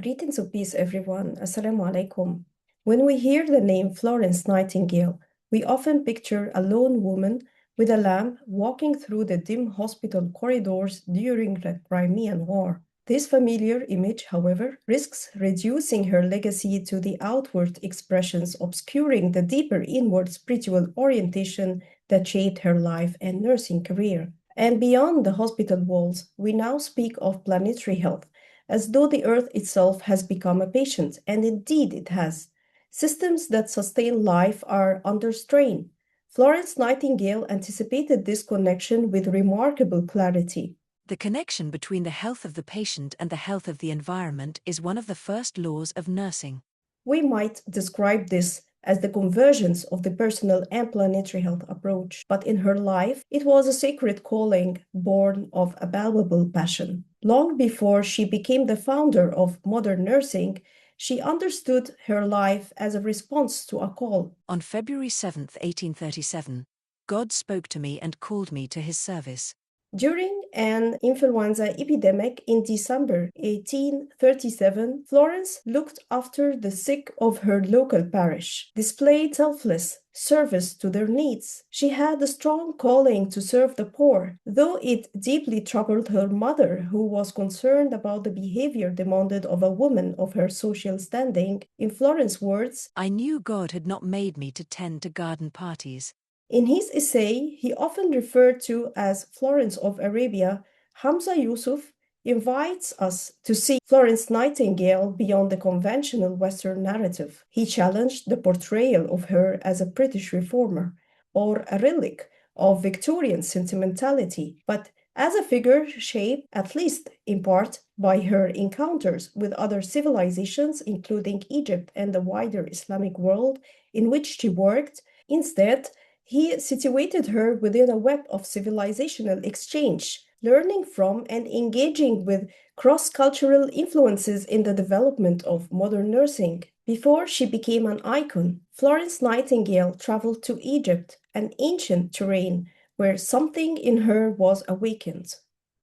Greetings of peace, everyone. Assalamu alaikum. When we hear the name Florence Nightingale, we often picture a lone woman with a lamp walking through the dim hospital corridors during the Crimean War. This familiar image, however, risks reducing her legacy to the outward expressions, obscuring the deeper inward spiritual orientation that shaped her life and nursing career. And beyond the hospital walls, we now speak of planetary health, as though the Earth itself has become a patient, and indeed it has. Systems that sustain life are under strain. Florence Nightingale anticipated this connection with remarkable clarity. The connection between the health of the patient and the health of the environment is one of the first laws of nursing. We might describe this as the convergence of the personal and planetary health approach, but in her life, it was a sacred calling born of a palpable passion. Long before she became the founder of modern nursing, she understood her life as a response to a call. On February 7, 1837, God spoke to me and called me to his service. During an influenza epidemic in December 1837, Florence looked after the sick of her local parish, displayed selfless service to their needs. She had a strong calling to serve the poor, though it deeply troubled her mother, who was concerned about the behavior demanded of a woman of her social standing. In Florence's words, I knew God had not made me to tend to garden parties. In his essay, he often referred to as Florence of Arabia, Hamza Yusuf invites us to see Florence Nightingale beyond the conventional Western narrative. He challenged the portrayal of her as a British reformer or a relic of Victorian sentimentality, but as a figure shaped, at least in part, by her encounters with other civilizations, including Egypt and the wider Islamic world in which she worked. Instead, he situated her within a web of civilizational exchange, learning from and engaging with cross-cultural influences in the development of modern nursing. Before she became an icon, Florence Nightingale traveled to Egypt, an ancient terrain where something in her was awakened.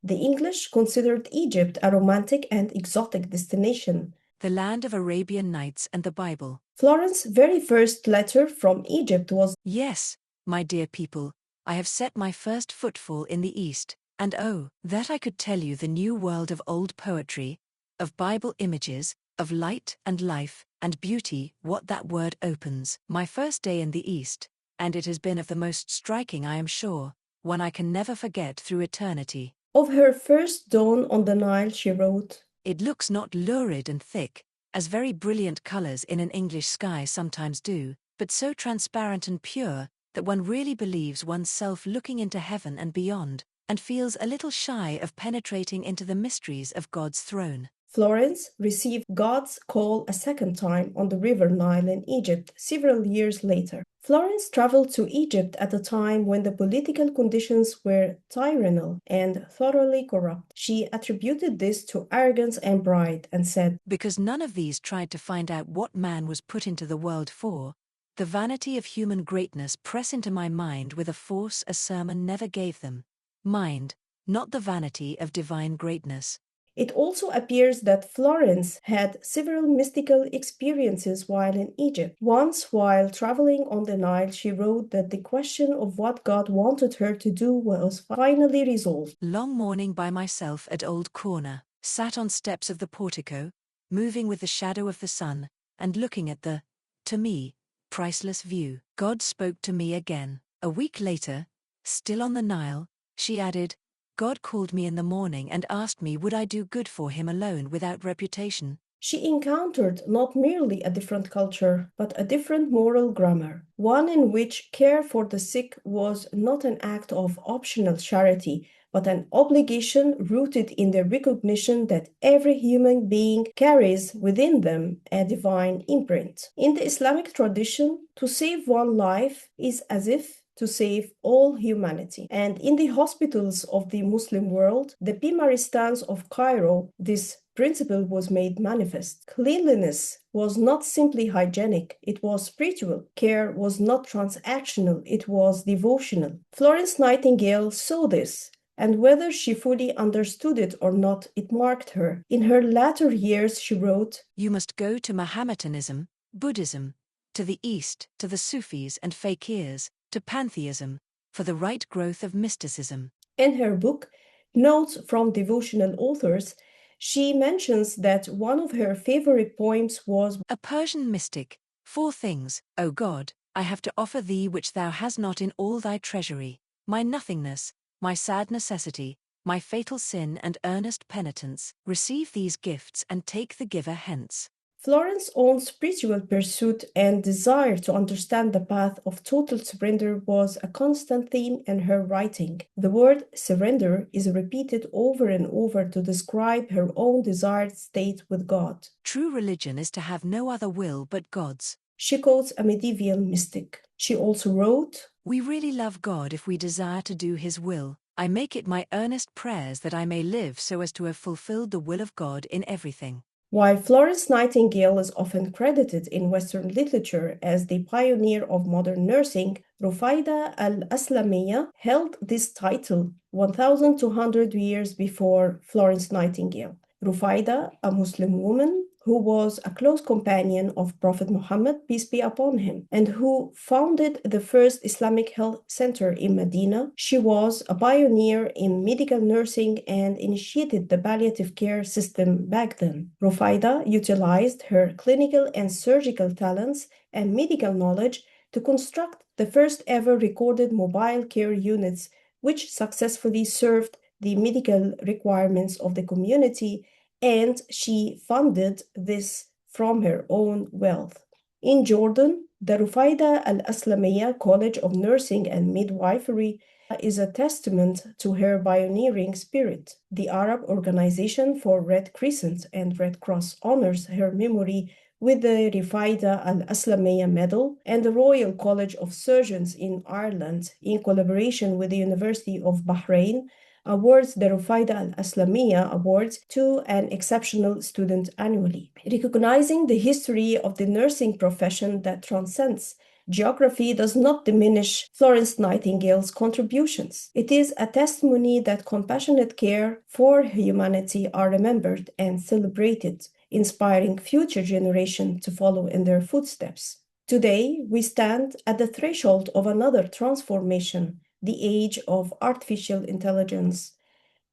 The English considered Egypt a romantic and exotic destination. The land of Arabian Nights and the Bible. Florence's very first letter from Egypt was, Yes, my dear people, I have set my first footfall in the East, and oh, that I could tell you the new world of old poetry, of Bible images, of light and life and beauty, what that word opens. My first day in the East, and it has been of the most striking, I am sure, one I can never forget through eternity. Of her first dawn on the Nile, she wrote, It looks not lurid and thick, as very brilliant colors in an English sky sometimes do, but so transparent and pure, that one really believes oneself looking into heaven and beyond, and feels a little shy of penetrating into the mysteries of God's throne. Florence received God's call a second time on the River Nile in Egypt several years later. Florence traveled to Egypt at a time when the political conditions were tyrannical and thoroughly corrupt. She attributed this to arrogance and pride and said, Because none of these tried to find out what man was put into the world for, the vanity of human greatness press into my mind with a force a sermon never gave them. Mind, not the vanity of divine greatness. It also appears that Florence had several mystical experiences while in Egypt. Once, while traveling on the Nile, she wrote that the question of what God wanted her to do was finally resolved. Long morning by myself at Old Corner, sat on steps of the portico, moving with the shadow of the sun, and looking at the, to me, priceless view. God spoke to me again. A week later, still on the Nile, she added, God called me in the morning and asked me would I do good for him alone without reputation. She encountered not merely a different culture, but a different moral grammar, one in which care for the sick was not an act of optional charity, but an obligation rooted in the recognition that every human being carries within them a divine imprint. In the Islamic tradition, to save one life is as if to save all humanity. And in the hospitals of the Muslim world, the Pimaristans of Cairo, this principle was made manifest. Cleanliness was not simply hygienic, it was spiritual. Care was not transactional, it was devotional. Florence Nightingale saw this. and whether she fully understood it or not, it marked her. In her latter years, she wrote, "You must go to Mohammedanism, Buddhism, to the East, to the Sufis and fakirs, to pantheism, for the right growth of mysticism." In her book, Notes from Devotional Authors, she mentions that one of her favorite poems was, A Persian mystic, 4 things, O God, I have to offer thee which thou hast not in all thy treasury, my nothingness, my sad necessity, my fatal sin and earnest penitence. Receive these gifts and take the giver hence. Florence's own spiritual pursuit and desire to understand the path of total surrender was a constant theme in her writing. The word surrender is repeated over and over to describe her own desired state with God. True religion is to have no other will but God's. She quotes a medieval mystic. She also wrote, We really love God if we desire to do His will. I make it my earnest prayers that I may live so as to have fulfilled the will of God in everything. While Florence Nightingale is often credited in Western literature as the pioneer of modern nursing, Rufaida al-Aslamiyya held this title 1,200 years before Florence Nightingale. Rufaida, a Muslim woman who was a close companion of Prophet Muhammad, peace be upon him, and who founded the first Islamic health center in Medina. She was a pioneer in medical nursing and initiated the palliative care system back then. Rufaida utilized her clinical and surgical talents and medical knowledge to construct the first ever recorded mobile care units, which successfully served the medical requirements of the community, and she funded this from her own wealth. In Jordan, the Rufaida al-Aslamiyya College of Nursing and Midwifery is a testament to her pioneering spirit. The Arab Organization for Red Crescent and Red Cross honors her memory with the Rufaida al-Aslamiyya Medal, and the Royal College of Surgeons in Ireland, in collaboration with the University of Bahrain, awards the Rufaida al-Aslamiyya Awards to an exceptional student annually. Recognizing the history of the nursing profession that transcends geography does not diminish Florence Nightingale's contributions. It is a testimony that compassionate care for humanity are remembered and celebrated, inspiring future generations to follow in their footsteps. Today, we stand at the threshold of another transformation, the age of artificial intelligence.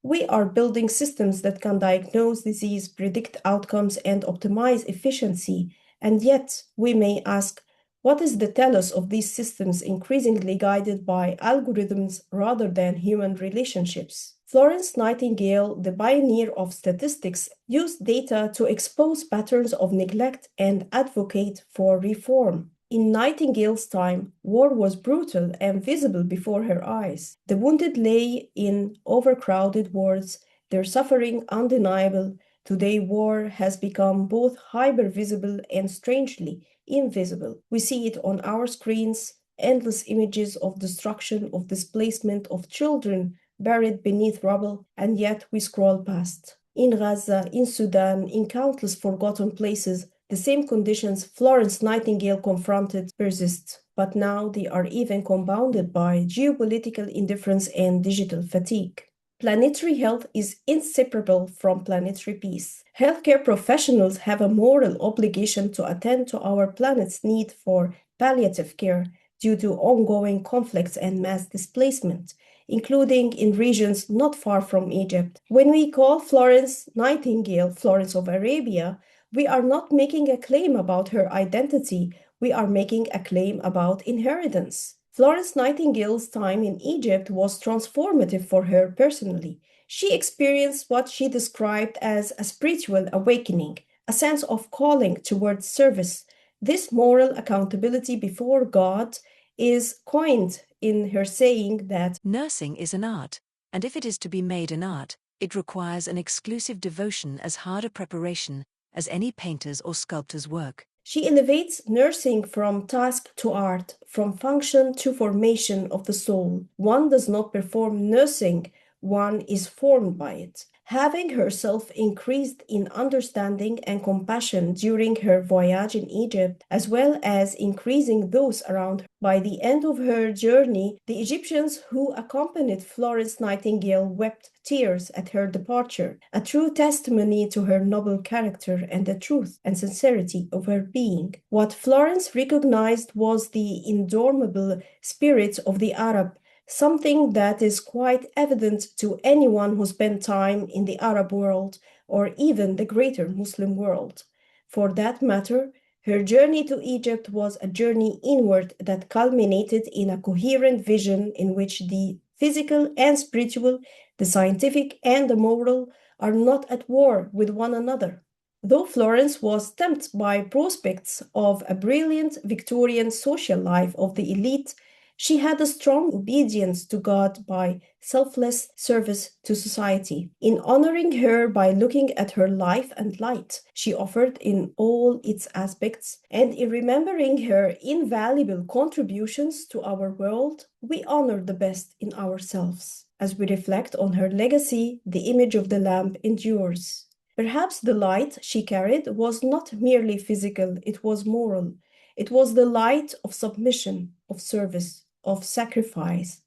We are building systems that can diagnose disease, predict outcomes, and optimize efficiency. And yet, we may ask, what is the telos of these systems increasingly guided by algorithms rather than human relationships? Florence Nightingale, the pioneer of statistics, used data to expose patterns of neglect and advocate for reform. In Nightingale's time, war was brutal and visible before her eyes. The wounded lay in overcrowded wards, their suffering undeniable. Today, war has become both hyper-visible and strangely invisible. We see it on our screens, endless images of destruction, of displacement, of children buried beneath rubble, and yet we scroll past. In Gaza, in Sudan, in countless forgotten places, the same conditions Florence Nightingale confronted persist, but now they are even compounded by geopolitical indifference and digital fatigue. Planetary health is inseparable from planetary peace. Healthcare professionals have a moral obligation to attend to our planet's need for palliative care due to ongoing conflicts and mass displacement, including in regions not far from Egypt. When we call Florence Nightingale Florence of Arabia, we are not making a claim about her identity, we are making a claim about inheritance. Florence Nightingale's time in Egypt was transformative for her personally. She experienced what she described as a spiritual awakening, a sense of calling towards service. This moral accountability before God is coined in her saying that nursing is an art, and if it is to be made an art, it requires an exclusive devotion as hard a preparation as any painter's or sculptor's work. She elevates nursing from task to art, from function to formation of the soul. One does not perform nursing, one is formed by it. having herself increased in understanding and compassion during her voyage in Egypt, as well as increasing those around her. By the end of her journey, the Egyptians who accompanied Florence Nightingale wept tears at her departure, a true testimony to her noble character and the truth and sincerity of her being. What Florence recognized was the indomitable spirit of the Arab, something that is quite evident to anyone who spent time in the Arab world or even the greater Muslim world. For that matter, her journey to Egypt was a journey inward that culminated in a coherent vision in which the physical and spiritual, the scientific and the moral, are not at war with one another. Though Florence was tempted by prospects of a brilliant Victorian social life of the elite, she had a strong obedience to God by selfless service to society. In honoring her by looking at her life and light she offered in all its aspects, and in remembering her invaluable contributions to our world, we honor the best in ourselves. As we reflect on her legacy, the image of the lamp endures. Perhaps the light she carried was not merely physical, it was moral. It was the light of submission, of service, of sacrifice.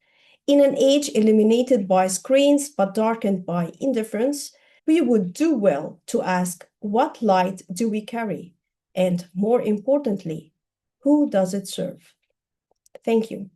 In an age illuminated by screens but darkened by indifference, we would do well to ask, what light do we carry? And more importantly, who does it serve? Thank you.